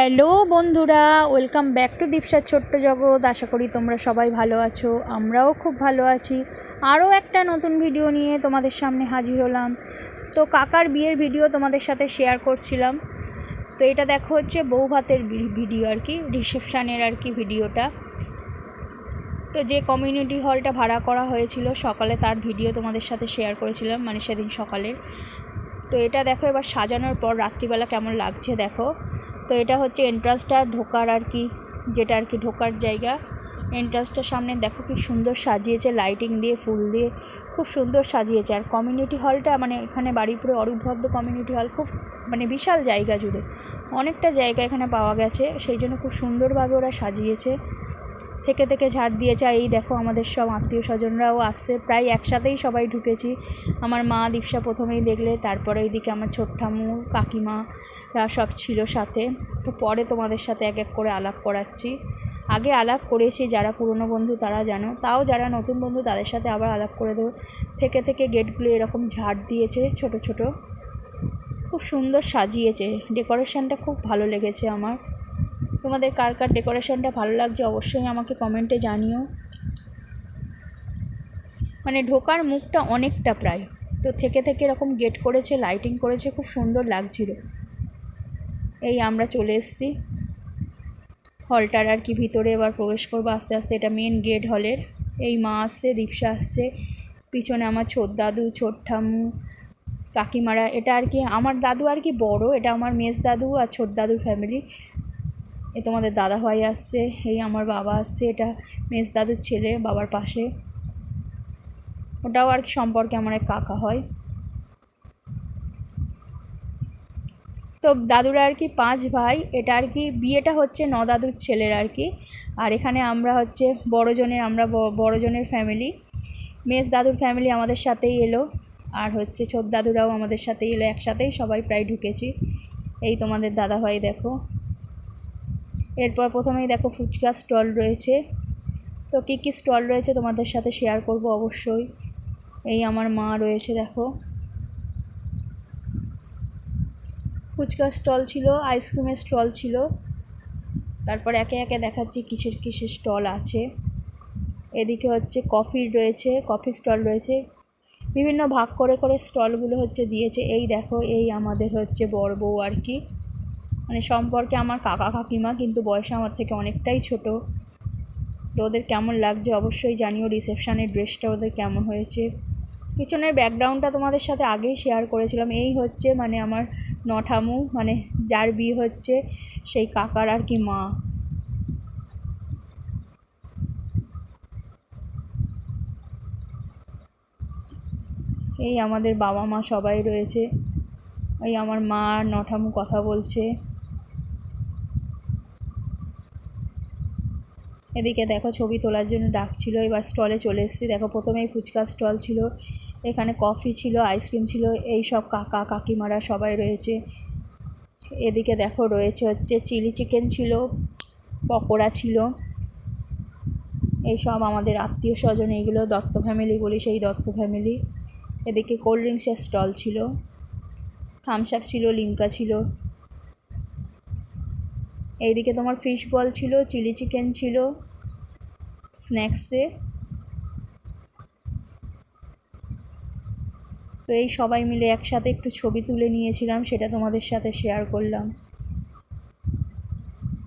Hello বন্ধুরা, welcome back to দীপসার ছোট্ট জগৎ। আশা করি তোমরা সবাই ভালো আছো, আমরাও খুব ভালো আছি। আরও একটা নতুন ভিডিও নিয়ে তোমাদের সামনে হাজির হলাম। তো কাকার বিয়ের ভিডিও তোমাদের সাথে শেয়ার করছিলাম। তো এটা দেখো হচ্ছে বউ ভাতের ভিডিও আর কি, রিসেপশানের আর কি ভিডিওটা। তো যে কমিউনিটি হলটা ভাড়া করা হয়েছিল সকালে, তার ভিডিও তোমাদের সাথে শেয়ার করেছিলাম, মানে সেদিন সকালের। তো এটা দেখো এবার সাজানোর পর রাত্রিবেলা কেমন লাগছে দেখো। তো এটা হচ্ছে এন্ট্রান্সটা ঢোকার আর কি, যেটা আর কি ঢোকার জায়গা। এন্ট্রান্সটার সামনে দেখো কি সুন্দর সাজিয়েছে, লাইটিং দিয়ে ফুল দিয়ে খুব সুন্দর সাজিয়েছে। আর কমিউনিটি হলটা মানে এখানে বাড়িপুরে অরূপ ভদ্র কমিউনিটি হল, খুব মানে বিশাল জায়গা জুড়ে অনেকটা জায়গা এখানে পাওয়া গেছে, সেই জন্য খুব সুন্দরভাবে ওরা সাজিয়েছে। থেকে থেকে ঝাড় দিয়েছে। আর এই দেখো আমাদের সব আত্মীয় স্বজনরাও আসছে, প্রায় একসাথেই সবাই ঢুকেছি। আমার মা দীপসা প্রথমেই দেখলে, তারপরে এইদিকে আমার ছোট্টামু কাকিমারা সব ছিল সাথে। তো পরে তোমাদের সাথে এক এক করে আলাপ করাচ্ছি। আগে আলাপ করেছি, যারা পুরনো বন্ধু তারা জানো, তাও যারা নতুন বন্ধু তাদের সাথে আবার আলাপ করে দেবো। থেকে থেকে গেটগুলো এরকম ঝাড় দিয়েছে ছোট ছোট, খুব সুন্দর সাজিয়েছে। ডেকোরেশনটা খুব ভালো লেগেছে আমার। তোমাদের কার কার ডেকোরেশনটা ভালো লাগছে অবশ্যই আমাকে কমেন্টে জানিও। মানে ঢোকার মুখটা অনেকটা প্রায়, তো থেকে থেকে এরকম গেট করেছে, লাইটিং করেছে, খুব সুন্দর লাগছিল। এই আমরা চলে এসেছি হলটার আর কি ভিতরে, এবার প্রবেশ করবো আস্তে আস্তে। এটা মেন গেট হলের। এই মা আসছে, দীপসা আসছে, পিছনে আমার ছোট দাদু, ছোট ঠাম্মু, কাকিমারা। এটা আর কি আমার দাদু আর কি বড়, এটা আমার মেজ দাদু আর ছোট দাদুর ফ্যামিলি। এ তোমাদের দাদা ভাই আসছে, এই আমার বাবা আসছে, এটা মেজ দাদুর ছেলে বাবার পাশে, ওটাও আর কি সম্পর্কে আমার এক কাকা হয়। তো দাদুরা আর কি 5 ভাই। এটা আর কি বিয়েটা হচ্ছে দাদুর ছেলের আর কি। আর এখানে আমরা হচ্ছে বড়জনের ফ্যামিলি। মেজ দাদুর ফ্যামিলি আমাদের সাথেই এলো, আর হচ্ছে ছোট দাদুরাও আমাদের সাথেই এলো, একসাথেই সবাই প্রায় ঢুকেছি। এই তোমাদের দাদা ভাই দেখো। এরপর প্রথমেই দেখো ফুচকা স্টল রয়েছে। তো কী কী স্টল রয়েছে তোমাদের সাথে শেয়ার করব অবশ্যই। এই আমার মা রয়েছে দেখো, ফুচকার স্টল ছিল, আইসক্রিমের স্টল ছিল। তারপর একে একে দেখাচ্ছি কিসের কিসের স্টল আছে। এদিকে হচ্ছে কফির রয়েছে, কফি স্টল রয়েছে, বিভিন্ন ভাগ করে করে স্টলগুলো হচ্ছে দিয়েছে। এই দেখো এই আমাদের হচ্ছে বড় বউ আর কি, মানে সম্পর্কে আমার কাকা কাকিমা, কিন্তু বয়সে আমার থেকে অনেকটাই ছোট। তো ওদের কেমন লাগছে অবশ্যই জানিও। রিসেপশানের ড্রেসটা ওদের কেমন হয়েছে। পিছনের ব্যাকগ্রাউন্ডটা তোমাদের সাথে আগেই শেয়ার করেছিলাম। এই হচ্ছে মানে আমার নঠামু, মানে যার বিয়ে হচ্ছে সেই কাকার আর কি মা। এই আমাদের বাবা মা সবাই রয়েছে। এই আমার মা আর নঠামু কথা বলছে। এদিকে দেখো ছবি তোলার জন্য ডাকছিল, এবার স্টলে চলে এসেছি। দেখো প্রথমেই ফুচকা স্টল ছিল, এখানে কফি ছিল, আইসক্রিম ছিল, এই সব কাকা কাকিমারা সবাই রয়েছে। এদিকে দেখো রয়েছে হচ্ছে চিলি চিকেন ছিল, পকোড়া ছিল, এইসব আমাদের আত্মীয় স্বজন, এইগুলো দত্ত ফ্যামিলি বলি, সেই দত্ত ফ্যামিলি। এদিকে কোল্ড ড্রিঙ্কসের স্টল ছিল, থামস আপ ছিল, লিমকা ছিল। এইদিকে তোমার ফিশ বল ছিল, চিলি চিকেন ছিল স্ন্যাক্সে। তো এই সবাই মিলে একসাথে একটু ছবি তুলে নিয়েছিলাম, সেটা তোমাদের সাথে শেয়ার করলাম।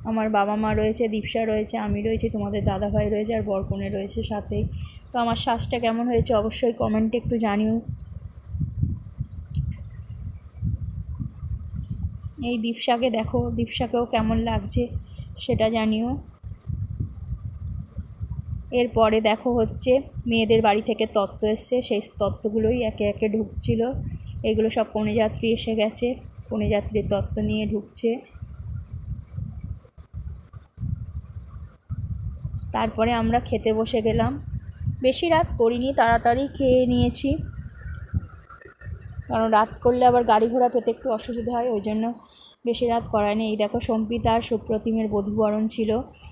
আমার বাবা মা রয়েছে, দীপসা রয়েছে, আমি রয়েছি, তোমাদের দাদাভাই রয়েছে, আর বরকনে রয়েছে সাথেই। তো আমার শ্বাসটা কেমন হয়েছে অবশ্যই কমেন্টে একটু জানিও। এই দীপসাকে দেখো, দীপসাকেও কেমন লাগছে সেটা জানিও। এরপরে দেখো হচ্ছে মেয়েদের বাড়ি থেকে তত্ত্ব এসছে, সেই তত্ত্বগুলোই একে একে ঢুকছিল। এগুলো সব কনেযাত্রী এসে গেছে, কনেযাত্রীর তত্ত্ব নিয়ে ঢুকছে। তারপরে আমরা খেতে বসে গেলাম। বেশি রাত করিনি, তাড়াতাড়ি খেয়ে নিয়েছি, কারণ রাত করলে আবার গাড়ি ঘোড়া পেতে একটু অসুবিধা হয়, ওই জন্য বেশি রাত করায়নি। এই দেখো সম্পিতা আর সুপ্রতিমের বধূবরণ ছিল।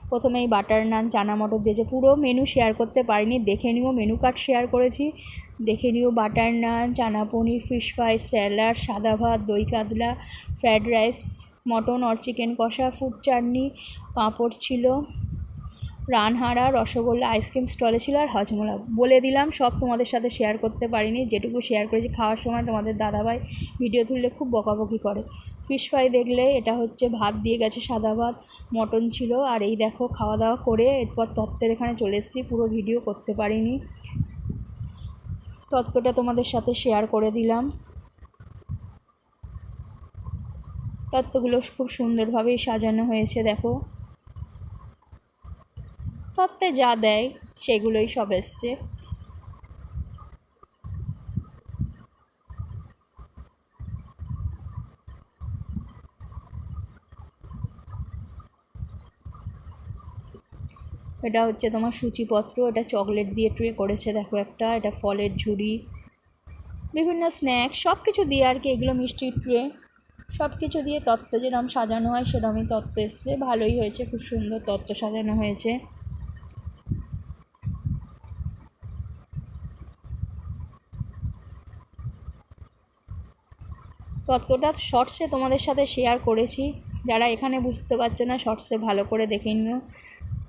প্রথমেই বাটার নান চানা মটর দিয়েছে, পুরো মেনু শেয়ার করতে পারিনি, দেখে নিও, মেনু কার্ড শেয়ার করেছি, দেখে নিও। বাটার নান, চানা পনির, ফিশ ফ্রাই, স্যালাড, সাদা ভাত, দই কাতলা, ফ্রায়েড রাইস, মটন আর চিকেন কষা, ফুড চাটনি, পাঁপড় ছিল, রানহারা, রসগোল্লা, আইসক্রিম স্টলে ছিল আর হজমোলা। বলে দিলাম, সব তোমাদের সাথে শেয়ার করতে পারিনি, যেটুকু শেয়ার করেছি খাওয়ার সময় তোমাদের দাদাভাই ভিডিও তুললে খুব বকাবকি করে। ফিশ ফ্রাই দেখলে এটা হচ্ছে ভাত দিয়ে গেছে, সাদা ভাত, মটন ছিল। আর এই দেখো খাওয়া দাওয়া করে এরপর তত্ত্বের এখানে চলে এসেছি, পুরো ভিডিও করতে পারিনি, তত্ত্বটা তোমাদের সাথে শেয়ার করে দিলাম। তত্ত্বগুলো খুব সুন্দরভাবেই সাজানো হয়েছে, দেখো তত্ত্বে যা দেয় সেগুলোই সব এসছে। এটা হচ্ছে তোমার সূচিপত্র, এটা চকলেট দিয়ে ট্রে করেছে, দেখো একটা, এটা ফলের ঝুড়ি, বিভিন্ন স্ন্যাক্স সব কিছু দিয়ে আর কি, এগুলো মিষ্টির ট্রে, সব কিছু দিয়ে তত্ত্ব যেরকম সাজানো হয় সেরকমই তত্ত্ব এসছে। ভালোই হয়েছে, খুব সুন্দর তত্ত্ব সাজানো হয়েছে। তত্ত্বটা শর্টসে তোমাদের সাথে শেয়ার করেছি, যারা এখানে বুঝতে পারছে না শর্টসে ভালো করে দেখে নিও,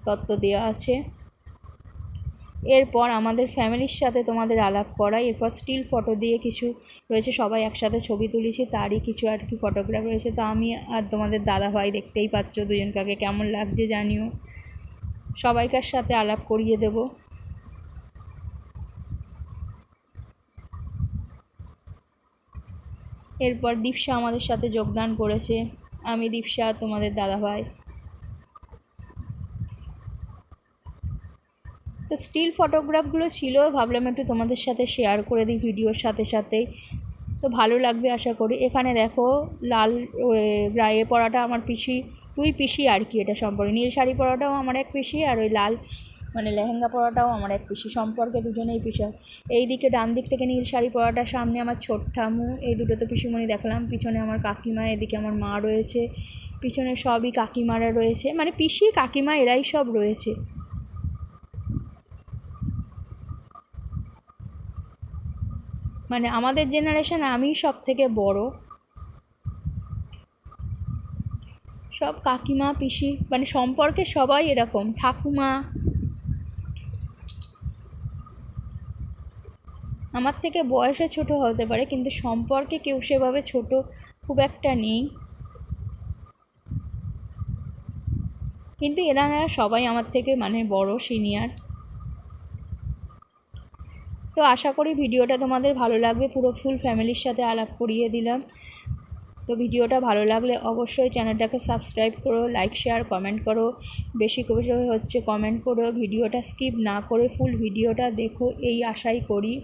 তত্ত্ব দেওয়া আছে। এরপর আমাদের ফ্যামিলির সাথে তোমাদের আলাপ করাই, এরপর স্টিল ফটো দিয়ে কিছু রয়েছে, সবাই একসাথে ছবি তুলেছি তারই কিছু আর কি ফটোগ্রাফ রয়েছে। তো আমি আর তোমাদের দাদাভাই দেখতেই পাচ্ছ দুজনকাকে কেমন লাগছে জানিও, সবাইকার সাথে আলাপ করিয়ে দেব। এরপর দীপশা আমাদের সাথে যোগদান করেছে, আমি, দীপশা, তোমাদের দাদাভাই। তো স্টিল ফটোগ্রাফগুলো ছিল, ভাবলাম একটু তোমাদের সাথে শেয়ার করে দিই ভিডিওর সাথে সাথেই, তো ভালো লাগবে আশা করি। এখানে দেখো লাল গায়ে পরাটা আমার পিসি, দুই পিসি আর কি, এটা সম্পর্কে নীল শাড়ি পরাটাও আমার এক পিসি, আর ওই লাল মানে লেহেঙ্গা পরাটাও আমার এক পিসি, সম্পর্কে দুজনেই পিসি। এই দিকে ডান দিক থেকে নীল শাড়ি পরাটা, সামনে আমার ছোট ঠামু, এই দুটো তো পিসিমণি দেখলাম, পিছনে আমার কাকিমা, এদিকে আমার মা রয়েছে, পিছনে সবই কাকিমারা রয়েছে, মানে পিসি কাকিমা এরাই সব রয়েছে। মানে আমাদের জেনারেশন আমিই সব থেকে বড়, সব কাকিমা পিসি মানে সম্পর্কে সবাই এরকম, ঠাকুমা আমার থেকে বয়সে ছোট হতে পারে, কিন্তু সম্পর্কে কেউ সেভাবে ছোট খুব একটা নেই, কিন্তু এরা সবাই আমার থেকে মানে বড়, সিনিয়র। তো আশা করি ভিডিওটা তোমাদের ভালো লাগবে, পুরো ফুল ফ্যামিলির সাথে আলাপ করিয়ে দিলাম। তো ভিডিওটা ভালো লাগলে অবশ্যই চ্যানেলটাকে সাবস্ক্রাইব করো, লাইক শেয়ার কমেন্ট করো, বেশি করে হচ্ছে কমেন্ট করো, ভিডিওটা স্কিপ না করে ফুল ভিডিওটা দেখো, এই আশাই করি।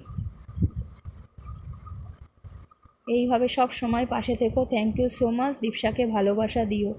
এইভাবে সব সময় পাশে থেকো। থ্যাংক ইউ সো মাচ, দীপশাকে ভালোবাসা দিও।